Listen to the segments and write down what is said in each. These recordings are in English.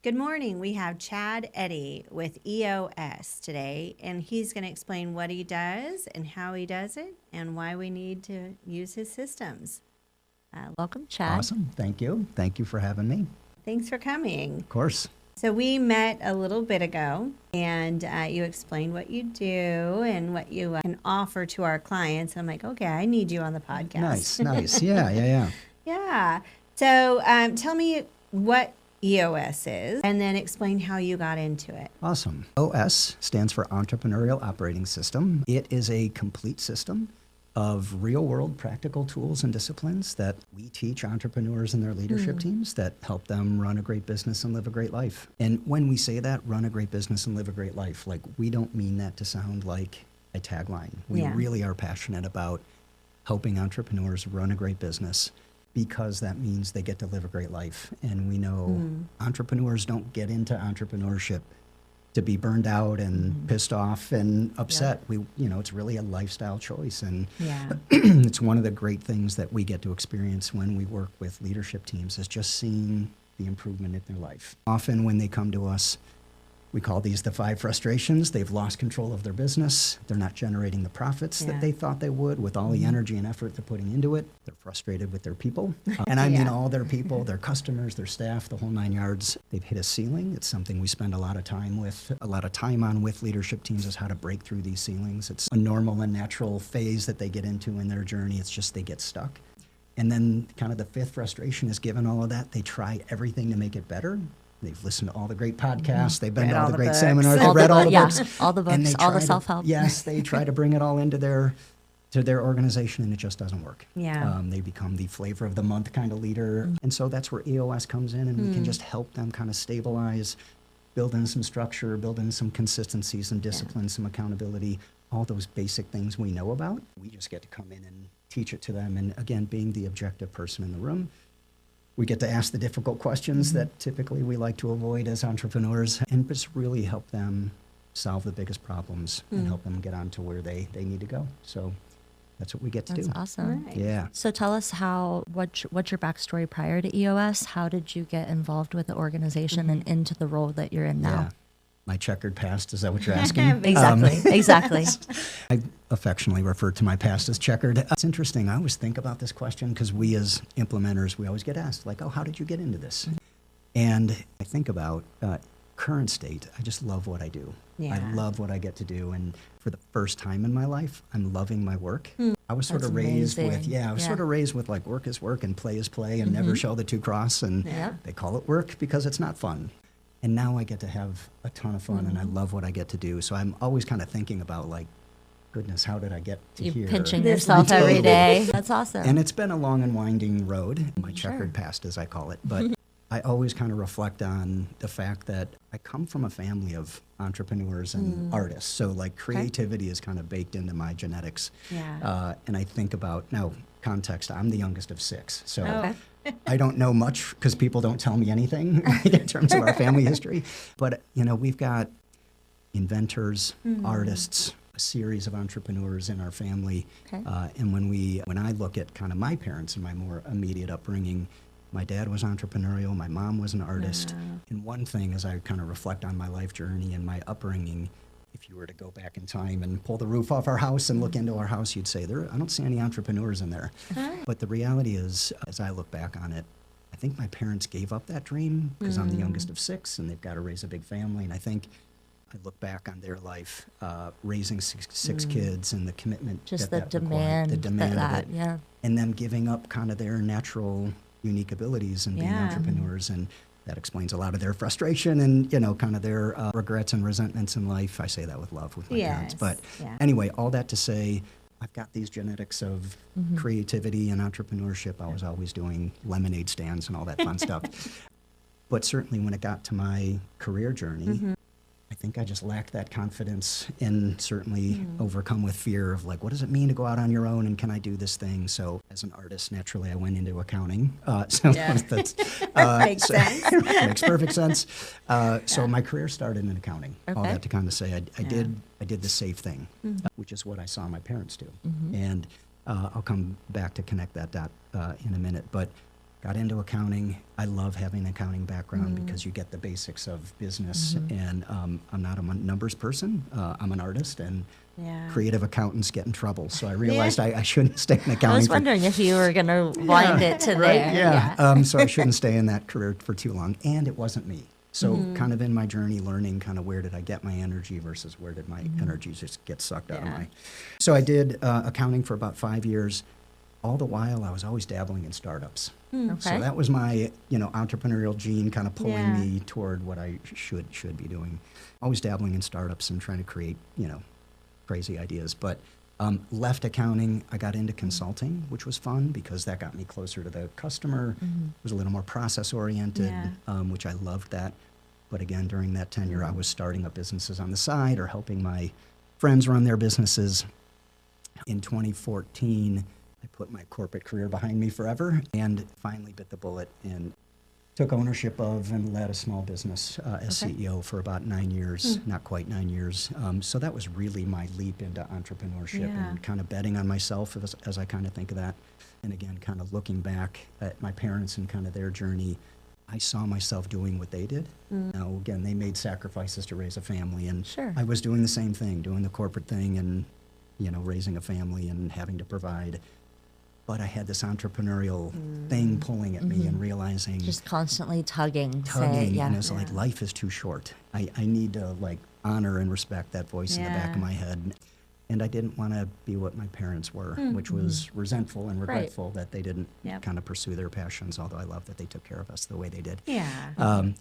Good morning. We have Chad Eddy with EOS today, and he's going to explain what he does and how he does it and why we need to use his systems. Welcome, Chad. Awesome. Thank you. Thank you for having me. Thanks for coming. Of course. So we met a little bit ago, and you explained what you do and what you can offer to our clients. I'm like, okay, I need you on the podcast. Nice. Yeah. Yeah. So tell me what EOS is, and then explain how you got into it. Awesome. OS stands for Entrepreneurial Operating System. It is a complete system of real-world practical tools and disciplines that we teach entrepreneurs and their leadership teams that help them run a great business and live a great life. And when we say that, run a great business and live a great life, like, we don't mean that to sound like a tagline. We really are passionate about helping entrepreneurs run a great business, because that means they get to live a great life. And we know entrepreneurs don't get into entrepreneurship to be burned out and pissed off and upset. It's really a lifestyle choice. And it's one of the great things that we get to experience when we work with leadership teams, is just seeing the improvement in their life. Often when they come to us, we call these the 5 frustrations. They've lost control of their business. They're not generating the profits that they thought they would with all the energy and effort they're putting into it. They're frustrated with their people. And I mean all their people, their customers, their staff, the whole 9 yards. They've hit a ceiling. It's something we spend a lot of time on with leadership teams, is how to break through these ceilings. It's a normal and natural phase that they get into in their journey. It's just they get stuck. And then kind of the 5th frustration is, given all of that, they try everything to make it better. They've listened to all the great podcasts. They've been to all the great seminars. They've read all the books. All the books, all the self-help. Yes, they try to bring it all into their organization, and it just doesn't work. They become the flavor of the month kind of leader. And so that's where EOS comes in, and we can just help them kind of stabilize, build in some structure, build in some consistency, some discipline, some accountability, all those basic things we know about. We just get to come in and teach it to them. And again, being the objective person in the room, we get to ask the difficult questions that typically we like to avoid as entrepreneurs, and just really help them solve the biggest problems and help them get on to where they need to go. So that's what we get to do. That's awesome. Nice. Yeah. So tell us what's your backstory prior to EOS? How did you get involved with the organization and into the role that you're in now? Yeah. My checkered past, is that what you're asking? Exactly. I affectionately refer to my past as checkered. It's interesting. I always think about this question, because we as implementers, we always get asked, like, oh, how did you get into this? And I think about current state. I just love what I do. I love what I get to do. And for the first time in my life, I'm loving my work. I was sort of raised with, like, work is work and play is play, and never shall the two cross. And they call it work because it's not fun. And now I get to have a ton of fun, and I love what I get to do. So I'm always kind of thinking about, like, goodness, how did I get to here? You're pinching yourself every day. That's awesome. And it's been a long and winding road, my checkered past, as I call it. But I always kind of reflect on the fact that I come from a family of entrepreneurs and artists. So, like, creativity is kind of baked into my genetics. And I think about, now, context, I'm the youngest of 6. So I don't know much, because people don't tell me anything in terms of our family history. But, we've got inventors, artists, a series of entrepreneurs in our family. And when I look at kind of my parents and my more immediate upbringing, my dad was entrepreneurial, my mom was an artist. And one thing, as I kind of reflect on my life journey and my upbringing, if you were to go back in time and pull the roof off our house and look into our house, you'd say, I don't see any entrepreneurs in there. But the reality is, as I look back on it, I think my parents gave up that dream, because I'm the youngest of 6, and they've got to raise a big family. And I think I look back on their life, raising six kids, and the commitment, just the demand of it, and them giving up kind of their natural, unique abilities and being entrepreneurs. And that explains a lot of their frustration and, kind of their regrets and resentments in life. I say that with love with my parents. But anyway, all that to say, I've got these genetics of creativity and entrepreneurship. I was always doing lemonade stands and all that fun stuff. But certainly when it got to my career journey, I think I just lacked that confidence, and certainly overcome with fear of, like, what does it mean to go out on your own, and can I do this thing? So as an artist, naturally, I went into accounting. That's, makes sense. Makes perfect sense. So my career started in accounting. All that to kind of say I did the safe thing, which is what I saw my parents do. And I'll come back to connect that dot in a minute. But got into accounting. I love having an accounting background because you get the basics of business. And I'm not a numbers person. I'm an artist, and creative accountants get in trouble. So I realized I shouldn't stay in accounting. I was wondering if you were going to wind it to there. Yeah. So I shouldn't stay in that career for too long. And it wasn't me. So kind of in my journey learning kind of where did I get my energy versus where did my energy just get sucked out of my. So I did accounting for about 5 years. All the while I was always dabbling in startups. Okay. So that was my, entrepreneurial gene kind of pulling me toward what I should be doing. Always dabbling in startups and trying to create, crazy ideas. But left accounting, I got into consulting, which was fun because that got me closer to the customer. It was a little more process oriented, which I loved that. But again, during that tenure, I was starting up businesses on the side or helping my friends run their businesses. In 2014, I put my corporate career behind me forever and finally bit the bullet and took ownership of and led a small business as CEO for about 9 years, not quite 9 years. So that was really my leap into entrepreneurship and kind of betting on myself as I kind of think of that. And again, kind of looking back at my parents and kind of their journey, I saw myself doing what they did. Now, again, they made sacrifices to raise a family, and I was doing the same thing, doing the corporate thing and, raising a family and having to provide. But I had this entrepreneurial thing pulling at me and realizing. Just constantly tugging. And it's like, life is too short. I need to honor and respect that voice in the back of my head. And I didn't want to be what my parents were, which was resentful and regretful that they didn't kind of pursue their passions, although I love that they took care of us the way they did.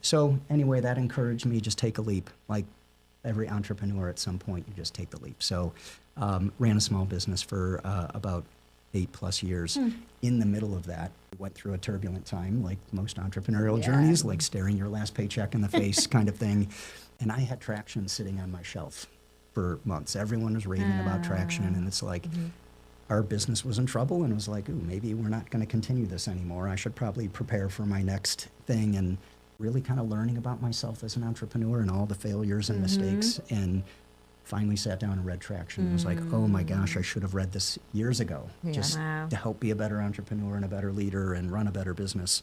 So anyway, that encouraged me, just take a leap. Like every entrepreneur at some point, you just take the leap. So ran a small business for about 8+ years. In the middle of that, went through a turbulent time, like most entrepreneurial journeys, like staring your last paycheck in the face kind of thing. And I had Traction sitting on my shelf for months. Everyone was raving about Traction, and it's like our business was in trouble, and it was like, ooh, maybe we're not going to continue this anymore. I should probably prepare for my next thing, and really kind of learning about myself as an entrepreneur and all the failures and mistakes, and finally sat down and read Traction. And was like, oh my gosh, I should have read this years ago, just to help be a better entrepreneur and a better leader and run a better business.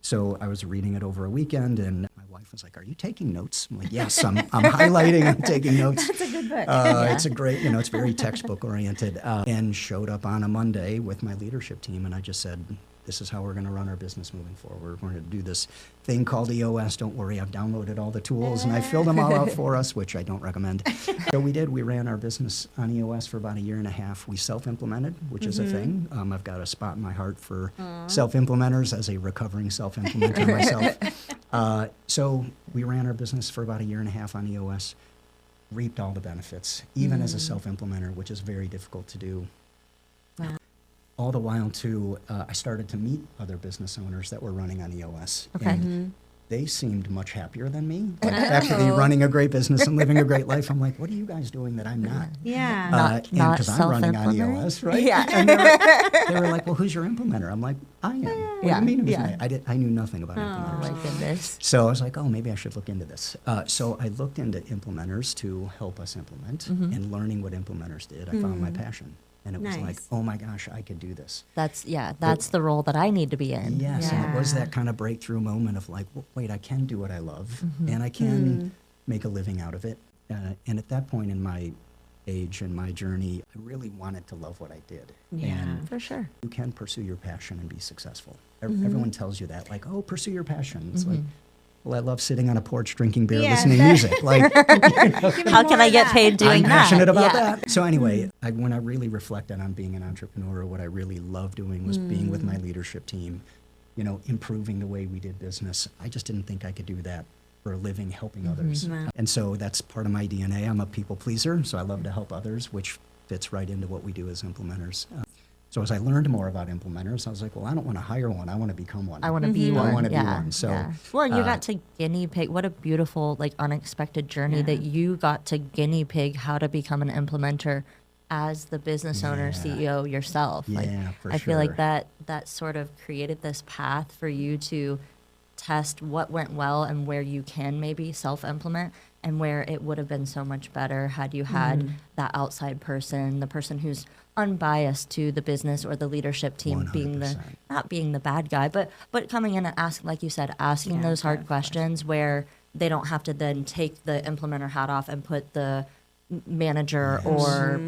So I was reading it over a weekend, and my wife was like, are you taking notes? I'm like, yes, I'm highlighting, I'm taking notes. That's a good book. It's a great, it's very textbook oriented, and showed up on a Monday with my leadership team, and I just said, this is how we're going to run our business moving forward. We're going to do this thing called EOS. Don't worry, I've downloaded all the tools, and I filled them all out for us, which I don't recommend. So we did. We ran our business on EOS for about 1.5 years. We self-implemented, which is a thing. I've got a spot in my heart for self-implementers as a recovering self-implementer myself. So we ran our business for about 1.5 years on EOS, reaped all the benefits, even as a self-implementer, which is very difficult to do. Wow. All the while, too, I started to meet other business owners that were running on EOS. Okay. And they seemed much happier than me. Like, after me running a great business and living a great life, I'm like, what are you guys doing that I'm not? Yeah. And because I'm running on EOS, right? Yeah. And they were like, well, who's your implementer? I'm like, I am. What do you mean who's my? I knew nothing about Oh implementers. my goodness. So I was like, oh, maybe I should look into this. So I looked into implementers to help us implement, and learning what implementers did, I found my passion. And it was like, oh my gosh, I could do this. That's the role that I need to be in. Yes, and it was that kind of breakthrough moment of like, well, wait, I can do what I love, and I can make a living out of it. And at that point in my age and my journey, I really wanted to love what I did. And For sure. you can pursue your passion and be successful. Everyone tells you that, like, oh, pursue your passion. It's like, well, I love sitting on a porch drinking beer, listening to music. Like, How can I get paid doing I'm that? passionate about that. So anyway, when I really reflected on being an entrepreneur, what I really loved doing was being with my leadership team, improving the way we did business. I just didn't think I could do that for a living, helping others. Wow. And so that's part of my DNA. I'm a people pleaser, so I love to help others, which fits right into what we do as implementers. So as I learned more about implementers, I was like, well, I don't want to hire one. I want to become one. I want to be one. I want to be Yeah. one. So, Yeah. Well, and you got to guinea pig. What a beautiful, unexpected journey that you got to guinea pig how to become an implementer as the business owner, CEO yourself. Yeah, for I feel like sure. that sort of created this path for you to test what went well and where you can maybe self-implement, and where it would have been so much better had you had that outside person, the person who's unbiased to the business or the leadership team, being the 100%. not being the bad guy, but coming in and asking, like you said, asking those hard questions where they don't have to then take the implementer hat off and put the manager or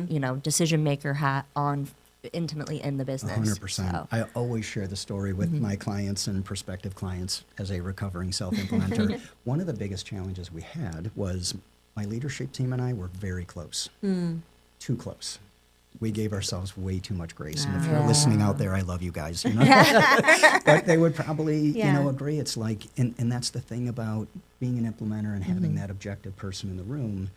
decision maker hat on intimately in the business. 100%. So, I always share the story with my clients and prospective clients as a recovering self-implementer. One of the biggest challenges we had was my leadership team and I were very close. Too close. We gave ourselves way too much grace. And if you're listening out there, I love you guys. But they would probably, agree. It's like, and that's the thing about being an implementer and having that objective person in the room.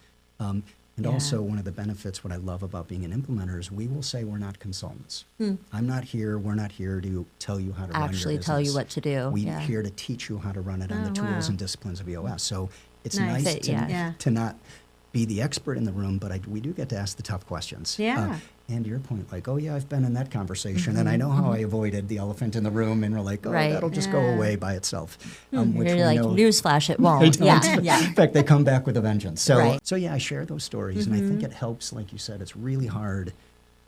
And also one of the benefits, what I love about being an implementer is we will say we're not consultants. We're not here to tell you how to run your actually business. tell you what to do. We're here to teach you how to run it on the tools and disciplines of EOS. So it's nice to not be the expert in the room, but we do get to ask the tough questions. And to your point, like, oh yeah, I've been in that conversation, and I know how I avoided the elephant in the room, and we're like, oh, that'll just go away by itself. Which You're we like, know newsflash, it won't. In fact, they come back with a vengeance. So yeah, I share those stories, and I think it helps. Like you said, it's really hard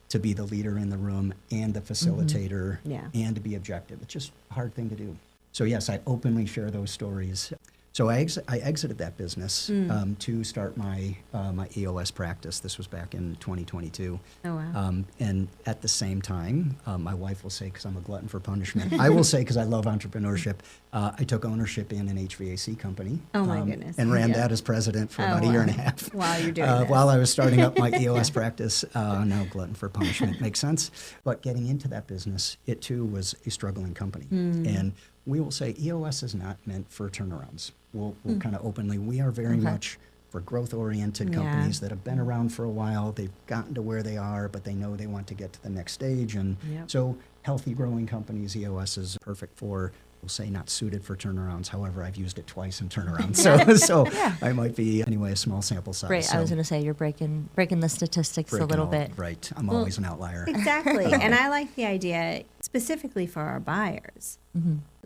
to be the leader in the room and the facilitator, and to be objective. It's just a hard thing to do. So yes, I openly share those stories. So I exited that business to start my my EOS practice. This was back in 2022. Oh, wow. And at the same time, my wife will say, because I'm a glutton for punishment, I will say, because I love entrepreneurship, I took ownership in an HVAC company. Oh, my goodness. And ran that as president for about a year and a half. While you're doing this. While I was starting up my EOS practice. Now glutton for punishment makes sense. But getting into that business, it too was a struggling company. And we will say EOS is not meant for turnarounds. We'll kind of openly, we are very much for growth-oriented companies that have been around for a while. They've gotten to where they are, but they know they want to get to the next stage. And so healthy growing companies, EOS is perfect for, we'll say not suited for turnarounds. However, I've used it twice in turnarounds. So I might be, anyway, a small sample size. Right, so I was going to say, you're breaking the statistics a little bit. Right, I'm always an outlier. Exactly. And I like the idea specifically for our buyers.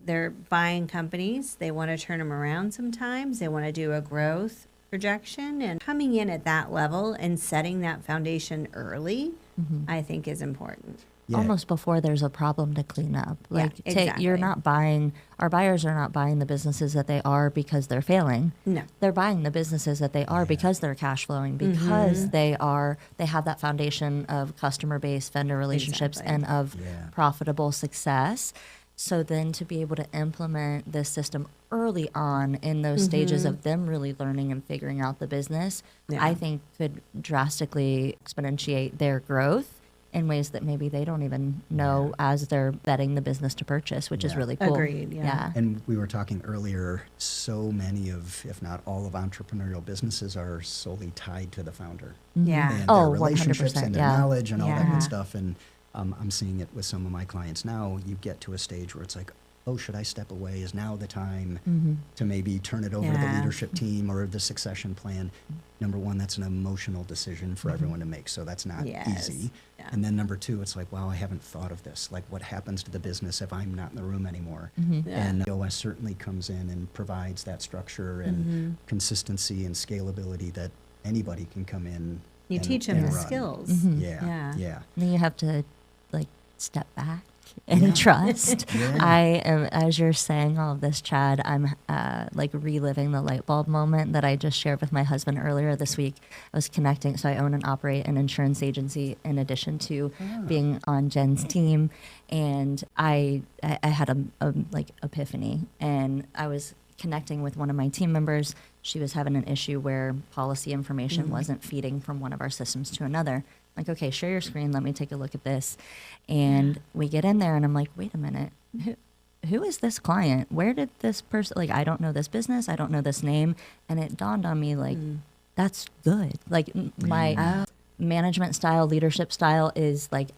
They're buying companies. They want to turn them around sometimes. They want to do a growth projection. And coming in at that level and setting that foundation early, I think is important. Yeah. Almost before there's a problem to clean up. Like, exactly. you're not buying, our buyers are not buying the businesses that they are because they're failing. No. They're buying the businesses that they are because they're cash flowing, because they have that foundation of customer base, vendor relationships, and of profitable success. So then to be able to implement this system early on in those stages of them really learning and figuring out the business, I think could drastically exponentiate their growth in ways that maybe they don't even know as they're vetting the business to purchase, which is really cool. Agreed, yeah. And we were talking earlier, so many of, if not all of entrepreneurial businesses are solely tied to the founder. Yeah. And Oh, their relationships 100%, and their knowledge and all that Yeah. good stuff. And I'm seeing it with some of my clients now. You get to a stage where it's like, oh, should I step away? Is now the time to maybe turn it over to the leadership team or the succession plan? Number one, that's an emotional decision for everyone to make, so that's not easy. Yeah. And then number two, it's like, wow, I haven't thought of this. Like, what happens to the business if I'm not in the room anymore? And EOS certainly comes in and provides that structure and consistency and scalability that anybody can come in. You and, teach them and the run. skills. Yeah. And then you have to like step back and trust. I am, as you're saying all of this, Chad, I'm like reliving the light bulb moment that I just shared with my husband earlier this week. I was connecting, so I own and operate an insurance agency in addition to being on Jen's team, and I had a like epiphany, and I was connecting with one of my team members. She was having an issue where policy information wasn't feeding from one of our systems to another. Like, okay, share your screen. Let me take a look at this. And we get in there and I'm like, wait a minute. Who is this client? Where did this person, like, I don't know this business. I don't know this name. And it dawned on me, like, that's good. Like, my management style, leadership style is like,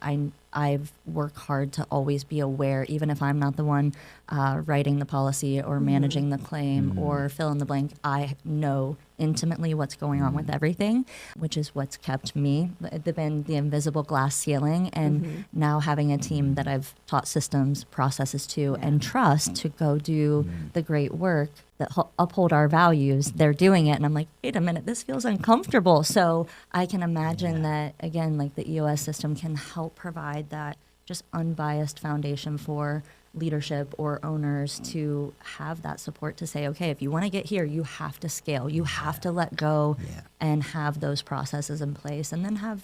I've worked hard to always be aware, even if I'm not the one writing the policy or managing the claim or fill in the blank. I know intimately what's going on with everything, which is what's kept me been the invisible glass ceiling. And now having a team that I've taught systems, processes to, and trust to go do the great work that uphold our values, they're doing it. And I'm like, wait a minute, this feels uncomfortable. So I can imagine that, again, like the EOS system can help provide that just unbiased foundation for leadership or owners to have that support to say, okay, if you want to get here, you have to scale, you have to let go and have those processes in place, and then have,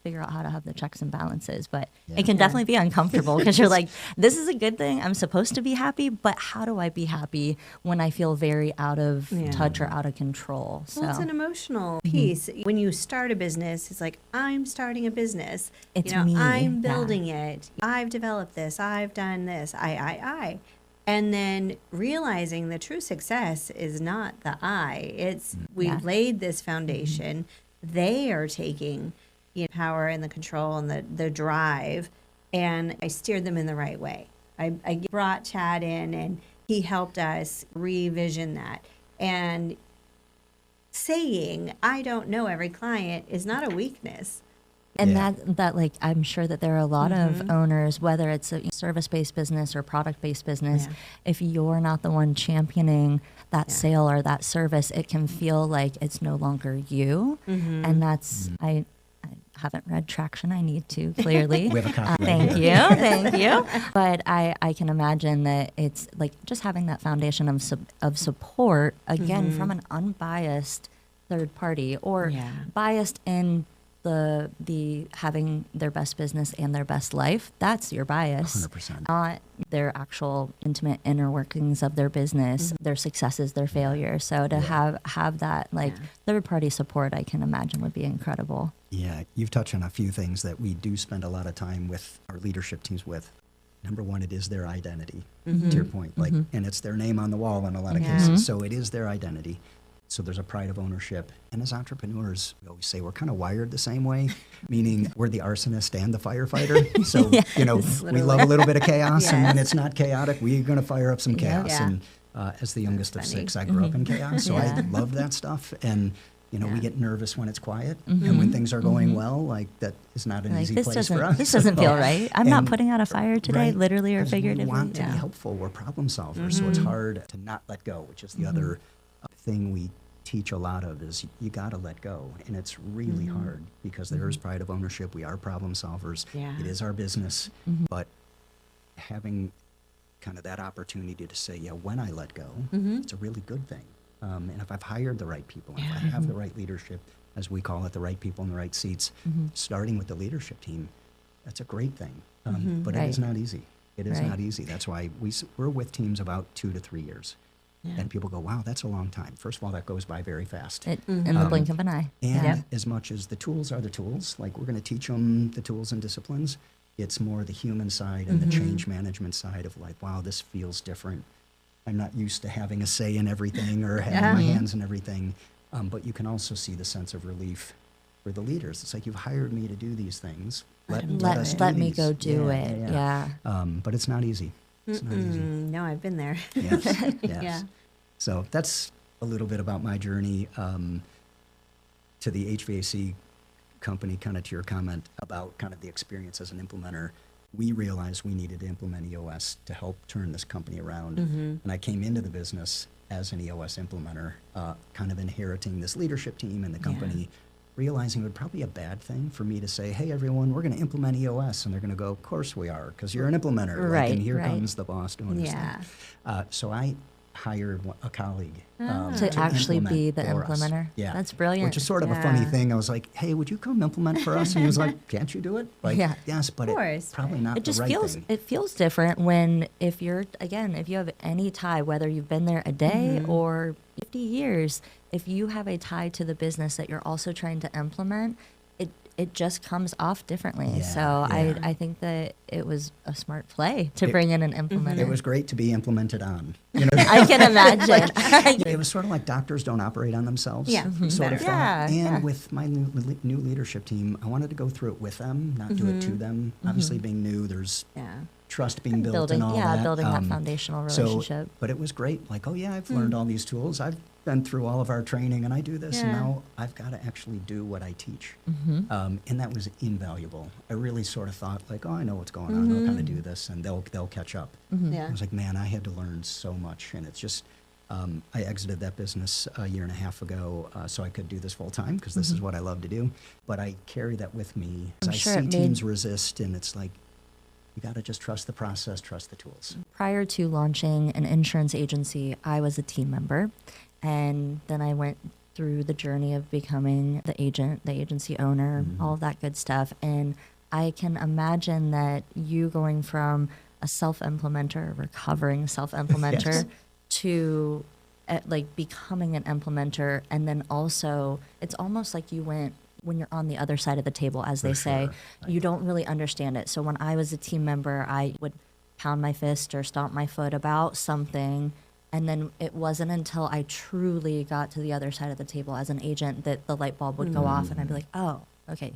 figure out how to have the checks and balances. But it can definitely be uncomfortable because you're like, this is a good thing. I'm supposed to be happy, but how do I be happy when I feel very out of touch or out of control? So Well, it's an emotional piece. When you start a business, it's like, I'm starting a business. It's me. I'm Yeah. building it. I've developed this. I've done this. I. And then realizing the true success is not the I. It's we've laid this foundation. They are taking power and the control and the drive, and I steered them in the right way. I brought Chad in, and he helped us revision that. And saying, I don't know every client is not a weakness. And Yeah. that like, I'm sure that there are a lot of owners, whether it's a service-based business or product-based business, if you're not the one championing that sale or that service, it can feel like it's no longer you. And that's, I haven't read Traction. I need to, clearly. We have a copy. Thank you. Thank you. But I can imagine that it's like just having that foundation of support, again, from an unbiased third party or biased in the having their best business and their best life. That's your bias. 100%. Not their actual intimate inner workings of their business, their successes, their failures. So to have that like third party support, I can imagine would be incredible. Yeah, you've touched on a few things that we do spend a lot of time with our leadership teams with. Number one, it is their identity, to your point, and it's their name on the wall in a lot of cases. So it is their identity. So there's a pride of ownership. And as entrepreneurs, we always say we're kind of wired the same way, meaning we're the arsonist and the firefighter. So, we love a little bit of chaos. And when it's not chaotic, we're going to fire up some chaos. Yeah. And as the youngest of funny. 6, I grew up in chaos. So I love that stuff. And, we get nervous when it's quiet. And when things are going well, like that is not an Like easy this place doesn't for us. this doesn't feel right. I'm not And- putting out a fire today, Right, literally or 'cause we figuratively. want to be helpful. We're problem solvers. So it's hard to not let go, which is the other thing we teach a lot of is you got to let go. And it's really hard because there is pride of ownership. We are problem solvers. Yeah. It is our business. But having kind of that opportunity to say, when I let go, it's a really good thing. And if I've hired the right people, if I have the right leadership, as we call it, the right people in the right seats, starting with the leadership team, that's a great thing. But it is Right. not easy. It is Right. not easy. That's why we're with teams about 2 to 3 years. And people go, wow, that's a long time. First of all, that goes by very fast. In the blink of an eye. And as much as the tools are the tools, like we're going to teach them the tools and disciplines, it's more the human side and the change management side of like, wow, this feels different. I'm not used to having a say in everything or having my hands in everything. But you can also see the sense of relief for the leaders. It's like, you've hired me to do these things. Let us do Let me these. go do it. Yeah. But it's not easy. It's not easy. No, I've been there. Yes, yes. Yeah. So that's a little bit about my journey to the HVAC company, kind of to your comment about kind of the experience as an implementer. We realized we needed to implement EOS to help turn this company around. And I came into the business as an EOS implementer, kind of inheriting this leadership team and the company, realizing it would probably be a bad thing for me to say, hey, everyone, we're going to implement EOS. And they're going to go, of course we are, because you're an implementer. Right, and here right. comes the boss doing his Yeah. thing. So I hired a colleague To actually be implement the for us. implementer. Yeah, That's brilliant. Which is sort of a funny Yeah. thing. I was like, "Hey, would you come implement for us?" And he was like, "Can't you do it?" Like, Yeah. yes, but Of course. it's probably not It just the right feels thing. it feels different when if you have any tie, whether you've been there a day or 50 years, if you have a tie to the business that you're also trying to implement, it just comes off differently. Yeah, So yeah. I think that it was a smart play to bring in an implementer. It was great to be implemented on. You know, I can imagine. it was sort of like doctors don't operate on themselves. Yeah, Sort of better. thought. Yeah, And yeah. with my new leadership team, I wanted to go through it with them, not do it to them. Obviously, being new, there's Yeah. trust being built building, and all that. building that foundational relationship. But it was great. Like, oh yeah, I've learned all these tools. I've been through all of our training, and I do this, and Yeah. now I've got to actually do what I teach. Mm-hmm. And that was invaluable. I really sort of thought, like, oh, I know what's going on. I'll kind of do this, and they'll catch up. Yeah. I was like, man, I had to learn so much, and it's just. I exited that business a year and a half ago, so I could do this full time because this is what I love to do. But I carry that with me. I'm I sure see it made- teams resist, and it's like you got to just trust the process, trust the tools. Prior to launching an insurance agency, I was a team member. And then I went through the journey of becoming the agent, the agency owner, all of that good stuff. And I can imagine that you going from a self-implementer, recovering self-implementer, Yes. to like becoming an implementer. And then also, it's almost like you went, when you're on the other side of the table, as they say, you don't really understand it. So when I was a team member, I would pound my fist or stomp my foot about something. And then it wasn't until I truly got to the other side of the table as an agent that the light bulb would go off, and I'd be like, oh, okay,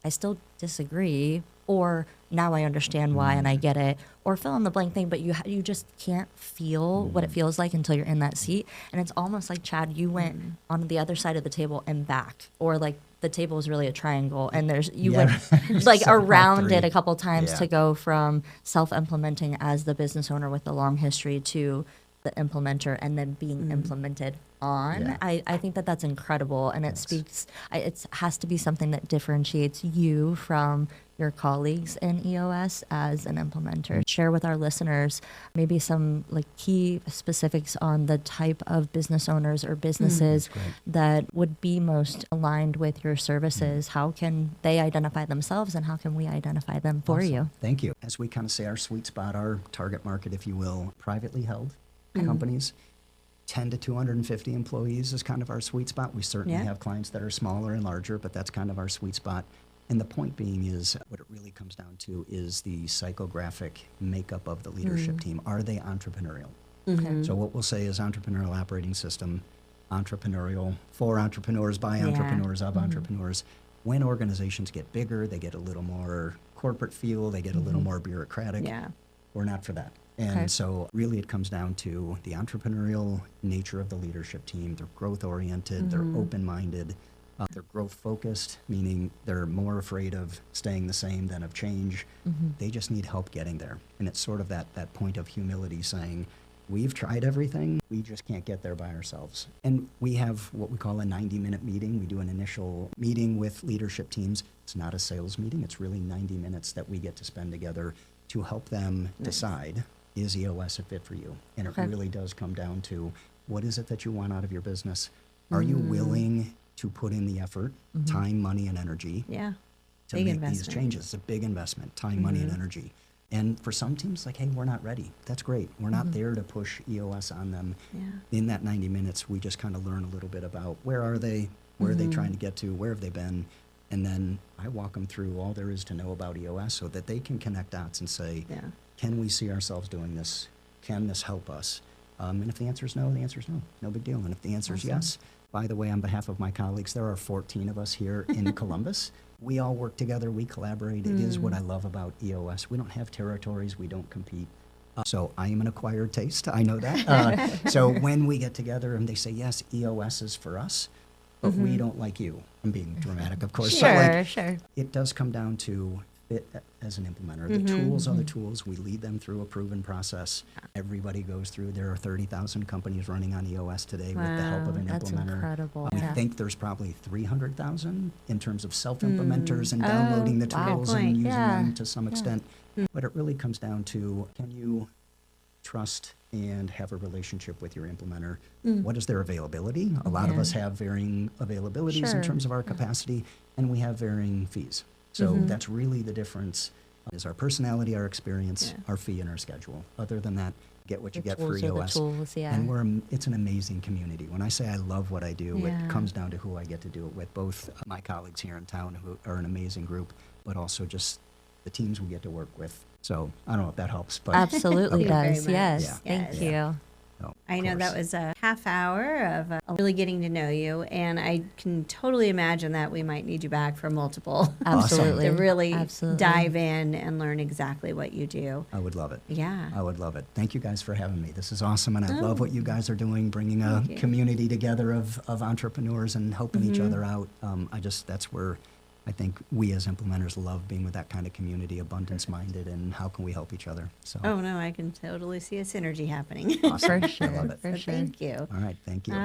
I still disagree, or now I understand why and I get it, or fill in the blank thing, but you just can't feel what it feels like until you're in that seat. And it's almost like, Chad, you went on the other side of the table and back, or like the table is really a triangle, and you Yeah. went like around Three. it a couple times Yeah. to go from self-implementing as the business owner with the long history to the implementer and then being implemented on. Yeah. I think that that's incredible, and it speaks, it has to be something that differentiates you from your colleagues in EOS as an implementer. Share with our listeners maybe some like key specifics on the type of business owners or businesses That's great. that would be most aligned with your services. How can they identify themselves, and how can we identify them for Awesome. you? Thank you. As we kind of say, our sweet spot, our target market, if you will, privately held companies, 10 to 250 employees is kind of our sweet spot. We certainly Yeah. have clients that are smaller and larger, but that's kind of our sweet spot. And the point being is, what it really comes down to is the psychographic makeup of the leadership team. Are they entrepreneurial? So what we'll say is Entrepreneurial Operating System, entrepreneurial, for entrepreneurs, by Yeah. entrepreneurs, of entrepreneurs. When organizations get bigger, they get a little more corporate feel, they get a little more bureaucratic. Yeah. We're not for that. And Okay. so really it comes down to the entrepreneurial nature of the leadership team. They're growth oriented, they're open-minded, they're growth focused, meaning they're more afraid of staying the same than of change. They just need help getting there. And it's sort of that point of humility saying, we've tried everything, we just can't get there by ourselves. And we have what we call a 90-minute meeting. We do an initial meeting with leadership teams. It's not a sales meeting, it's really 90 minutes that we get to spend together to help them decide, is EOS a fit for you? And it Okay. really does come down to, what is it that you want out of your business? Are you willing to put in the effort, time, money, and energy Yeah. to Big make investment. these changes? It's a big investment, time, money, and energy. And for some teams, like, hey, we're not ready. That's great. We're not there to push EOS on them. Yeah. In that 90 minutes, we just kind of learn a little bit about where are they, where are they trying to get to, where have they been, and then I walk them through all there is to know about EOS so that they can connect dots and say, Yeah. can we see ourselves doing this? Can this help us? And if the answer is no, the answer is no. No big deal. And if the answer is yes, by the way, on behalf of my colleagues, there are 14 of us here in Columbus. We all work together. We collaborate. It is what I love about EOS. We don't have territories. We don't compete. So I am an acquired taste. I know that. So when we get together and they say, yes, EOS is for us, but we don't like you. I'm being dramatic, of course. But like, Sure. it does come down to fit as an implementer. The tools are the tools. We lead them through a proven process. Everybody goes through. There are 30,000 companies running on EOS today with the help of an That's implementer. incredible. We Yeah. think there's probably 300,000 in terms of self-implementers and downloading the wow. tools Good and point. using Yeah. them to some extent. But it really comes down to, can you trust and have a relationship with your implementer? What is their availability? A lot of us have varying availabilities Sure. in terms of our capacity, and we have varying fees. So that's really the difference, is our personality, our experience, Yeah. our fee, and our schedule. Other than that, get what you The get for tools are the EOS. tools, yeah. And it's an amazing community. When I say I love what I do, Yeah. it comes down to who I get to do it with, both my colleagues here in town who are an amazing group, but also just the teams we get to work with. So I don't know if that helps, but Absolutely Thank you very does. much. Yes. Yeah. Thank Yes. you. no, of I know that course. was a half hour of really getting to know you, and I can totally imagine that we might need you back for multiple Absolutely. to really Absolutely. dive in and learn exactly what you do. I would love it. Yeah. I would love it. Thank you guys for having me. This is awesome, and I Oh. love what you guys are doing, bringing a Thank you. community together of entrepreneurs and helping each Mhm. other out. That's where I think we as implementers love being with that kind of community, abundance-minded, and how can we help each other? So, Oh, no, I can totally see a synergy happening. awesome. For sure. I love it. For So sure. thank you. All right, thank you.